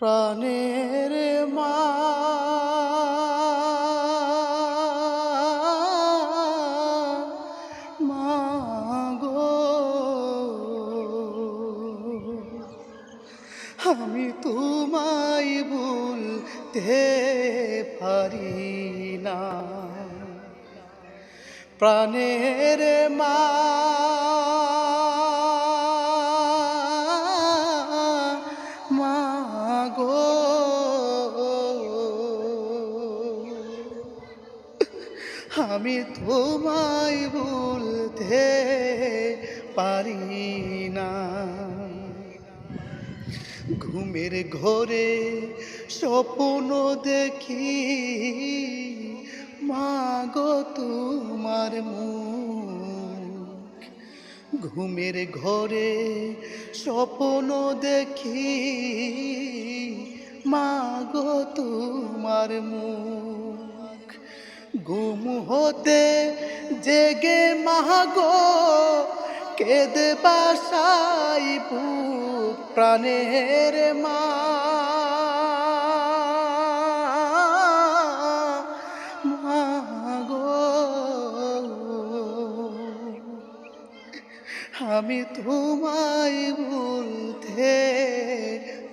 প্রাণের মা মাগো, আমি তোমায় ভুলতে পারি না। প্রাণের মা মাগো, আমি তোমায় ভুলতে পারি না। ঘুমের ঘরে স্বপ্ন দেখি মাগো তোমার মুখ। ঘুমের ঘরে স্বপ্ন দেখি মাগো তোমার মুখ। ঘুম হতে জেগে মাগো কেঁদে বাসাই বুক। প্রাণের মা মাগো, আমি তোমায় ভুলতে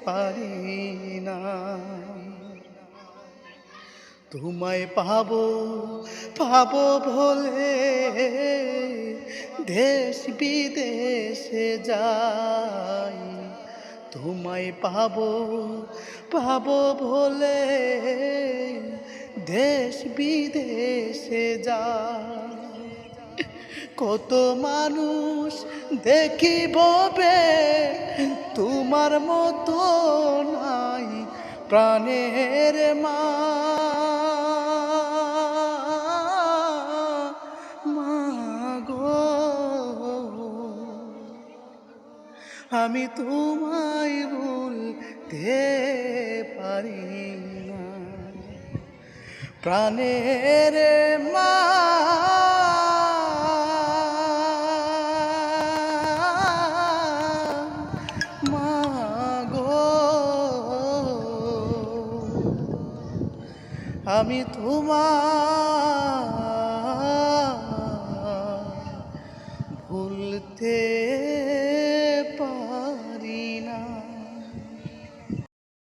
পারি না। তোমায় পাবো পাবো বলে দেশ বিদেশে যাই। তোমায় পাবো পাবো বলে দেশ বিদেশে যাই। কত মানুষ দেখিব বে তোমার মতো নাই। প্রাণের মা মাগো, আমি তোমায় ভুলতে পারি না। প্রাণের মা মাগো, আমি তোমায় ভুলতে